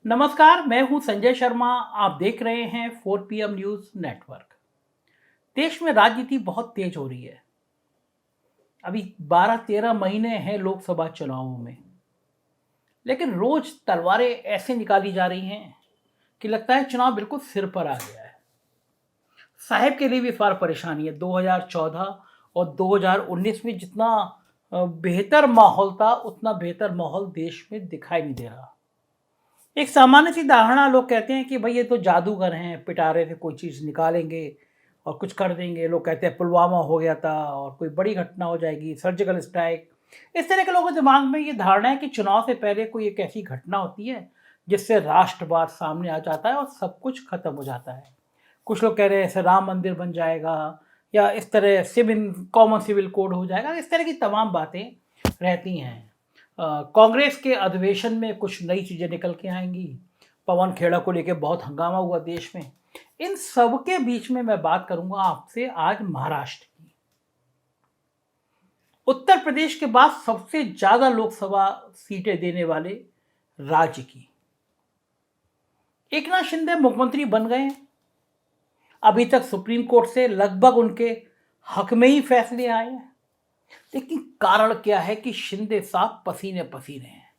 नमस्कार, मैं हूं संजय शर्मा। आप देख रहे हैं 4 PM न्यूज नेटवर्क। देश में राजनीति बहुत तेज हो रही है। अभी 12-13 महीने हैं लोकसभा चुनावों में, लेकिन रोज तलवारें ऐसे निकाली जा रही हैं कि लगता है चुनाव बिल्कुल सिर पर आ गया है। साहब के लिए भी इस बार परेशानी है। 2014 और 2019 में जितना बेहतर माहौल था, उतना बेहतर माहौल देश में दिखाई नहीं दे रहा। एक सामान्य सी धारणा, लोग कहते हैं कि भाई ये तो जादूगर हैं, पिटारे से कोई चीज़ निकालेंगे और कुछ कर देंगे। लोग कहते हैं पुलवामा हो गया था और कोई बड़ी घटना हो जाएगी, सर्जिकल स्ट्राइक। इस तरह के लोगों के दिमाग में ये धारणा है कि चुनाव से पहले कोई एक ऐसी घटना होती है जिससे राष्ट्रवाद सामने आ जाता है और सब कुछ खत्म हो जाता है। कुछ लोग कह रहे हैं ऐसे राम मंदिर बन जाएगा या इस तरह कॉमन सिविल कोड हो जाएगा। इस तरह की तमाम बातें रहती हैं। कांग्रेस के अधिवेशन में कुछ नई चीज़ें निकल के आएंगी। पवन खेड़ा को लेकर बहुत हंगामा हुआ देश में। इन सब के बीच में मैं बात करूंगा आपसे आज महाराष्ट्र की। उत्तर प्रदेश के बाद सबसे ज्यादा लोकसभा सीटें देने वाले राज्य की। एकनाथ शिंदे मुख्यमंत्री बन गए। अभी तक सुप्रीम कोर्ट से लगभग उनके हक में ही फैसले आए हैं, लेकिन कारण क्या है कि शिंदे साहब पसीने पसीने हैं,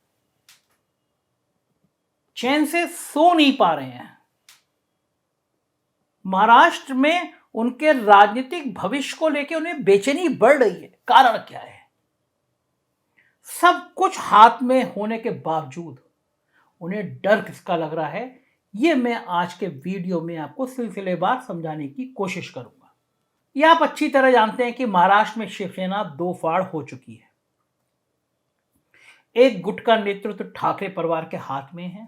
चैन से सो नहीं पा रहे हैं। महाराष्ट्र में उनके राजनीतिक भविष्य को लेकर उन्हें बेचैनी बढ़ रही है। कारण क्या है? सब कुछ हाथ में होने के बावजूद उन्हें डर किसका लग रहा है, यह मैं आज के वीडियो में आपको सिलसिलेवार समझाने की कोशिश करूंगा। यह आप अच्छी तरह जानते हैं कि महाराष्ट्र में शिवसेना दो फाड़ हो चुकी है। एक गुट का नेतृत्व ठाकरे परिवार के हाथ में है,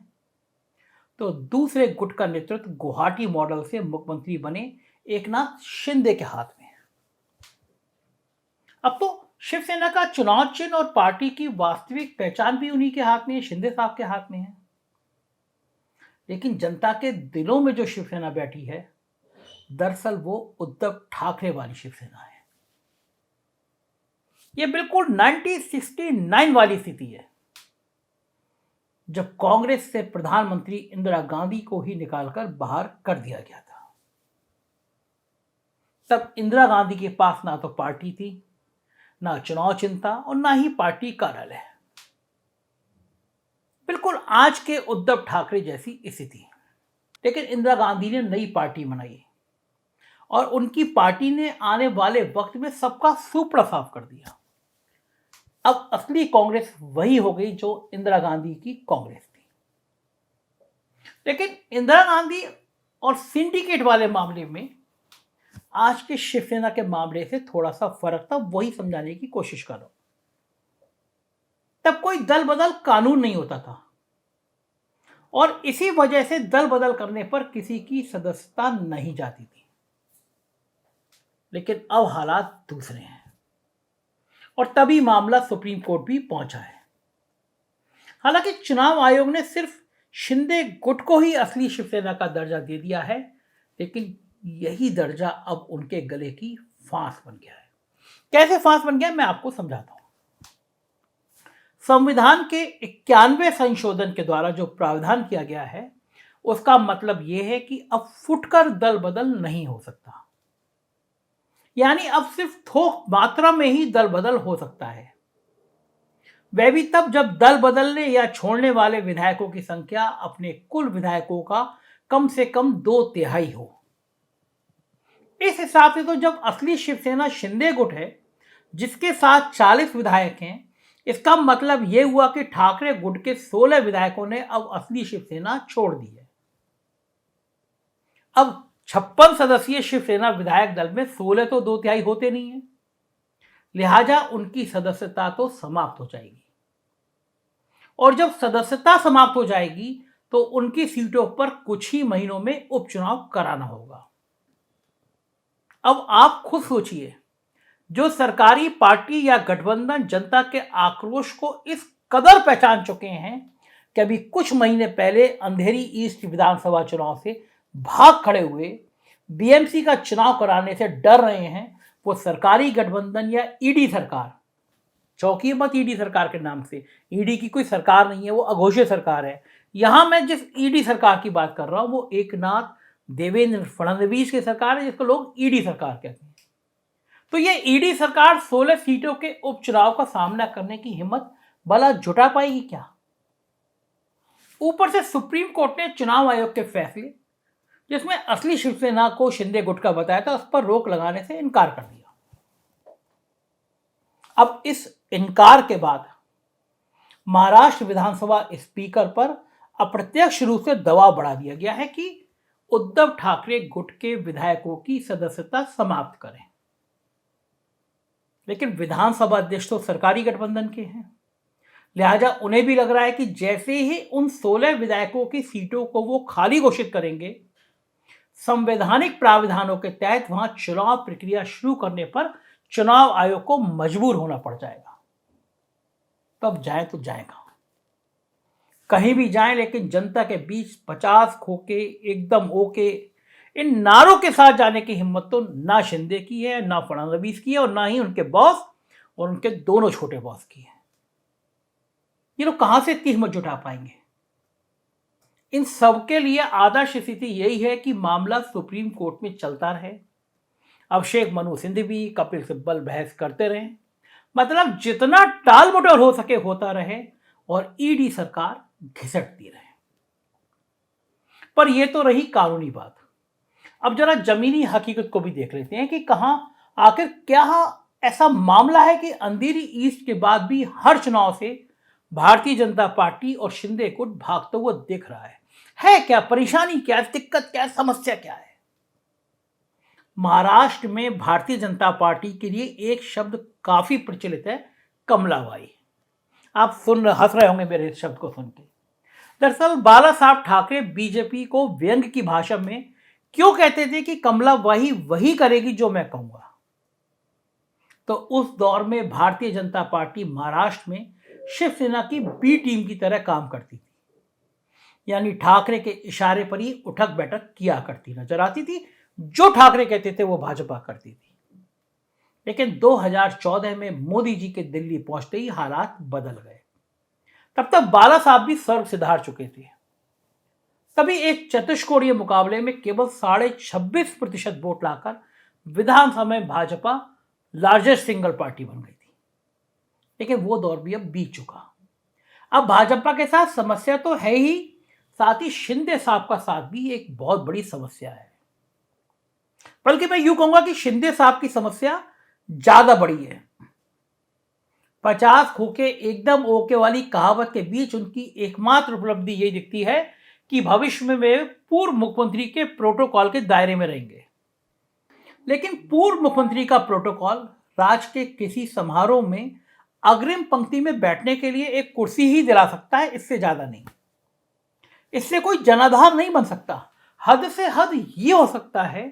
तो दूसरे गुट का नेतृत्व गुवाहाटी मॉडल से मुख्यमंत्री बने एकनाथ शिंदे के हाथ में है। अब तो शिवसेना का चुनाव चिन्ह और पार्टी की वास्तविक पहचान भी उन्हीं के हाथ में है, शिंदे साहब के हाथ में है। लेकिन जनता के दिलों में जो शिवसेना बैठी है, दरअसल वो उद्धव ठाकरे वाली शिवसेना है। ये बिल्कुल 1969 वाली स्थिति है, जब कांग्रेस से प्रधानमंत्री इंदिरा गांधी को ही निकालकर बाहर कर दिया गया था। तब इंदिरा गांधी के पास ना तो पार्टी थी, ना चुनाव चिन्ह था और ना ही पार्टी कार्यालय। बिल्कुल आज के उद्धव ठाकरे जैसी स्थिति। लेकिन इंदिरा गांधी ने नई पार्टी बनाई और उनकी पार्टी ने आने वाले वक्त में सबका सुपड़ा साफ कर दिया। अब असली कांग्रेस वही हो गई जो इंदिरा गांधी की कांग्रेस थी। लेकिन इंदिरा गांधी और सिंडिकेट वाले मामले में आज के शिवसेना के मामले से थोड़ा सा फर्क था, वही समझाने की कोशिश कर रहा हूं। तब कोई दल बदल कानून नहीं होता था और इसी वजह से दल बदल करने पर किसी की सदस्यता नहीं जाती थी। लेकिन अब हालात दूसरे हैं और तभी मामला सुप्रीम कोर्ट भी पहुंचा है। हालांकि चुनाव आयोग ने सिर्फ शिंदे गुट को ही असली शिवसेना का दर्जा दे दिया है, लेकिन यही दर्जा अब उनके गले की फांस बन गया है। कैसे फांस बन गया, मैं आपको समझाता हूं। संविधान के 91वें संशोधन के द्वारा जो प्रावधान किया गया है, उसका मतलब यह है कि अब फुटकर दल बदल नहीं हो सकता। यानी अब सिर्फ थोक मात्रा में ही दल बदल हो सकता है, वह भी तब जब दल बदलने या छोड़ने वाले विधायकों की संख्या अपने कुल विधायकों का कम से कम 2/3 हो। इस हिसाब से तो जब असली शिवसेना शिंदे गुट है, जिसके साथ 40 विधायक हैं, इसका मतलब यह हुआ कि ठाकरे गुट के 16 विधायकों ने अब असली शिवसेना छोड़ दी है। अब 56 सदस्यीय शिवसेना विधायक दल में 16 तो 2/3 होते नहीं है, लिहाजा उनकी सदस्यता तो समाप्त हो जाएगी। और जब सदस्यता समाप्त हो जाएगी तो उनकी सीटों पर कुछ ही महीनों में उपचुनाव कराना होगा। अब आप खुद सोचिए, जो सरकारी पार्टी या गठबंधन जनता के आक्रोश को इस कदर पहचान चुके हैं कि अभी कुछ महीने पहले अंधेरी ईस्ट विधानसभा चुनाव से भाग खड़े हुए, बीएमसी का चुनाव कराने से डर रहे हैं, वो सरकारी गठबंधन या ईडी सरकार चौंकिए मत ईडी सरकार के नाम से। ईडी की कोई सरकार नहीं है, वो अघोषित सरकार है। यहां मैं जिस ईडी सरकार की बात कर रहा हूं वो एकनाथ देवेंद्र फडणवीस की सरकार है, जिसको लोग ईडी सरकार कहते हैं। तो ये ईडी सरकार 16 सीटों के उपचुनाव का सामना करने की हिम्मत भला जुटा पाएगी क्या? ऊपर से सुप्रीम कोर्ट ने चुनाव आयोग के फैसले, जिसमें असली शिवसेना को शिंदे गुट का बताया था, उस पर रोक लगाने से इनकार कर दिया। अब इस इनकार के बाद महाराष्ट्र विधानसभा स्पीकर पर अप्रत्यक्ष रूप से दबाव बढ़ा दिया गया है कि उद्धव ठाकरे गुट के विधायकों की सदस्यता समाप्त करें। लेकिन विधानसभा अध्यक्ष तो सरकारी गठबंधन के हैं, लिहाजा उन्हें भी लग रहा है कि जैसे ही उन 16 विधायकों की सीटों को वो खाली घोषित करेंगे, संवैधानिक प्रावधानों के तहत वहां चुनाव प्रक्रिया शुरू करने पर चुनाव आयोग को मजबूर होना पड़ जाएगा। तब जाए तो जाएगा, कहीं भी जाएं, लेकिन जनता के बीच 50 खोके एकदम ओके इन नारों के साथ जाने की हिम्मत तो ना शिंदे की है, ना फडणवीस की है, और ना ही उनके बॉस और उनके दोनों छोटे बॉस की है। ये लोग कहां से इतनी हिम्मत जुटा पाएंगे? इन सबके लिए आदर्श स्थिति यही है कि मामला सुप्रीम कोर्ट में चलता रहे, अभिषेक मनु सिंघवी कपिल सिब्बल बहस करते रहे, मतलब जितना टाल मटोल हो सके होता रहे और ईडी सरकार घिसटती रहे। पर यह तो रही कानूनी बात। अब जरा जमीनी हकीकत को भी देख लेते हैं कि कहां आखिर क्या ऐसा मामला है कि अंधेरी ईस्ट के बाद भी हर चुनाव से भारतीय जनता पार्टी और शिंदे गुट भागते हुए दिख रहा है क्या परेशानी, क्या दिक्कत, क्या समस्या क्या है? महाराष्ट्र में भारतीय जनता पार्टी के लिए एक शब्द काफी प्रचलित है, कमलाबाई। आप हंस रहे होंगे मेरे इस शब्द को सुन के। दरअसल बाला साहब ठाकरे बीजेपी को व्यंग्य की भाषा में क्यों कहते थे कि कमलाबाई वही करेगी जो मैं कहूंगा। तो उस दौर में भारतीय जनता पार्टी महाराष्ट्र में शिवसेना की बी टीम की तरह काम करती थी, यानी ठाकरे के इशारे पर ही उठक बैठक किया करती नजर आती थी। जो ठाकरे कहते थे वो भाजपा करती थी। लेकिन 2014 में मोदी जी के दिल्ली पहुंचते ही हालात बदल गए। तब तक बाला साहब भी स्वर्ग सिधार चुके थे। तभी एक चतुष्कोणीय मुकाबले में केवल 26.5% वोट लाकर विधानसभा में भाजपा लार्जेस्ट सिंगल पार्टी बन गई थी। लेकिन वो दौर भी अब बीत चुका। अब भाजपा के साथ समस्या तो है ही, साथ ही शिंदे साहब का साथ भी एक बहुत बड़ी समस्या है। बल्कि मैं यूं कहूंगा कि शिंदे साहब की समस्या ज्यादा बड़ी है। 50 खोके एकदम ओके वाली कहावत के बीच उनकी एकमात्र उपलब्धि यही दिखती है कि भविष्य में वे पूर्व मुख्यमंत्री के प्रोटोकॉल के दायरे में रहेंगे। लेकिन पूर्व मुख्यमंत्री का प्रोटोकॉल राज्य के किसी समारोह में अग्रिम पंक्ति में बैठने के लिए एक कुर्सी ही दिला सकता है, इससे ज्यादा नहीं। इससे कोई जनाधार नहीं बन सकता। हद से हद ये हो सकता है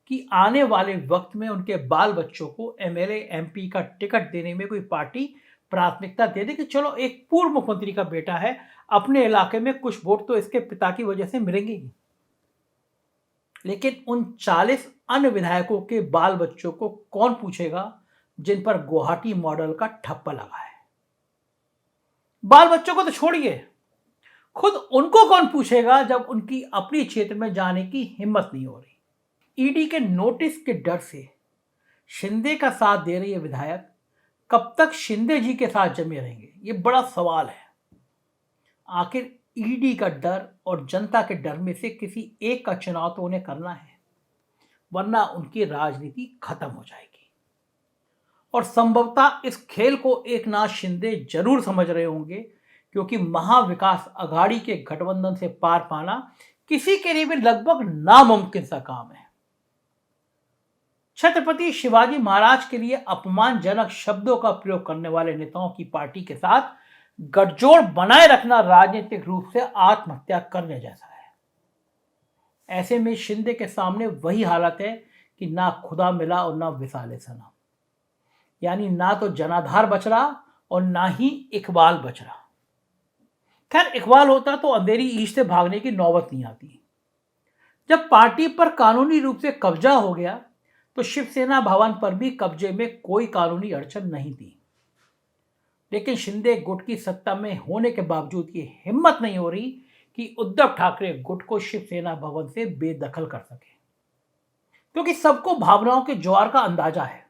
कि आने वाले वक्त में उनके बाल बच्चों को एमएलए एमपी का टिकट देने में कोई पार्टी प्राथमिकता दे दे कि चलो एक पूर्व मुख्यमंत्री का बेटा है, अपने इलाके में कुछ वोट तो इसके पिता की वजह से मिलेंगे ही। लेकिन उन 40 अन्य विधायकों के बाल बच्चों को कौन पूछेगा जिन पर गुवाहाटी मॉडल का ठप्पा लगा है? बाल बच्चों को तो छोड़िए, खुद उनको कौन पूछेगा जब उनकी अपनी क्षेत्र में जाने की हिम्मत नहीं हो रही? ईडी के नोटिस के डर से शिंदे का साथ दे रहे विधायक कब तक शिंदे जी के साथ जमे रहेंगे, ये बड़ा सवाल है। आखिर ईडी का डर और जनता के डर में से किसी एक का चुनाव तो उन्हें करना है, वरना उनकी राजनीति खत्म हो जाएगी। और संभवतः इस खेल को एकनाथ शिंदे जरूर समझ रहे होंगे, क्योंकि महाविकास अघाड़ी के गठबंधन से पार पाना किसी के लिए भी लगभग नामुमकिन सा काम है। छत्रपति शिवाजी महाराज के लिए अपमानजनक शब्दों का प्रयोग करने वाले नेताओं की पार्टी के साथ गठजोड़ बनाए रखना राजनीतिक रूप से आत्महत्या करने जैसा है। ऐसे में शिंदे के सामने वही हालत है कि ना खुदा मिला और ना विसाले सनम, यानी ना तो जनाधार बच रहा और ना ही इकबाल बच रहा। खैर, इकबाल होता तो अंधेरी ईस्ट से भागने की नौबत नहीं आती। जब पार्टी पर कानूनी रूप से कब्जा हो गया तो शिवसेना भवन पर भी कब्जे में कोई कानूनी अड़चन नहीं थी। लेकिन शिंदे गुट की सत्ता में होने के बावजूद ये हिम्मत नहीं हो रही कि उद्धव ठाकरे गुट को शिवसेना भवन से बेदखल कर सके, क्योंकि सबको भावनाओं के ज्वार का अंदाजा है।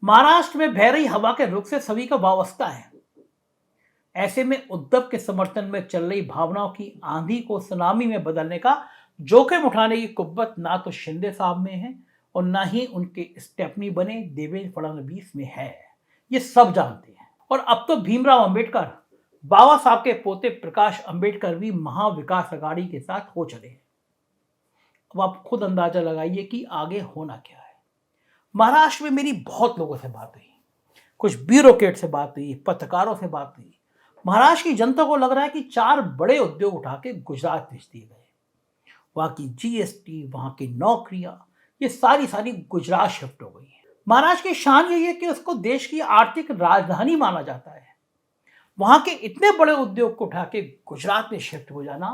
महाराष्ट्र में बह रही हवा के रुख से सभी का वावस्ता है। ऐसे में उद्धव के समर्थन में चल रही भावनाओं की आंधी को सुनामी में बदलने का जोखिम उठाने की कुव्वत ना तो शिंदे साहब में है और ना ही उनके स्टेपनी बने देवेंद्र फडणवीस में है। ये सब जानते हैं। और अब तो भीमराव अंबेडकर, बाबा साहब के पोते प्रकाश अंबेडकर भी महाविकास अघाड़ी के साथ हो चले हैं। अब आप खुद अंदाजा लगाइए कि आगे होना क्या है। महाराष्ट्र में मेरी बहुत लोगों से बात हुई, कुछ ब्यूरोक्रेट से बात हुई, पत्रकारों से बात हुई। महाराष्ट्र की जनता को लग रहा है कि 4 बड़े उद्योग उठा के गुजरात भेज दिए गए। वहां की जीएसटी, वहां की नौकरियां, ये सारी गुजरात शिफ्ट हो गई है। महाराष्ट्र की शान यही है कि उसको देश की आर्थिक राजधानी माना जाता है। वहां के इतने बड़े उद्योग को उठा के गुजरात में शिफ्ट हो जाना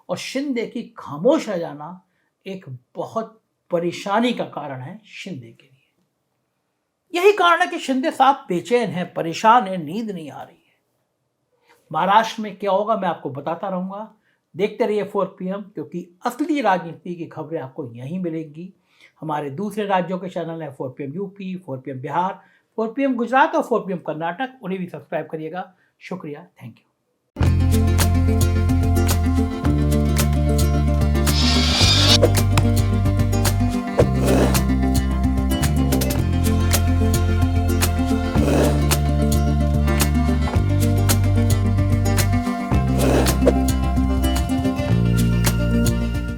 और शिंदे की खामोश रह जाना एक बहुत परेशानी का कारण है शिंदे के लिए। यही कारण है कि शिंदे साहब बेचैन है, परेशान है, नींद नहीं आ रही है। महाराष्ट्र में क्या होगा मैं आपको बताता रहूंगा। देखते रहिए 4 PM, क्योंकि असली राजनीति की खबरें आपको यहीं मिलेंगी। हमारे दूसरे राज्यों के चैनल हैं 4 PM UP, 4 PM Bihar, 4 PM Gujarat और 4 PM कर्नाटक, उन्हें भी सब्सक्राइब करिएगा। शुक्रिया, थैंक यू।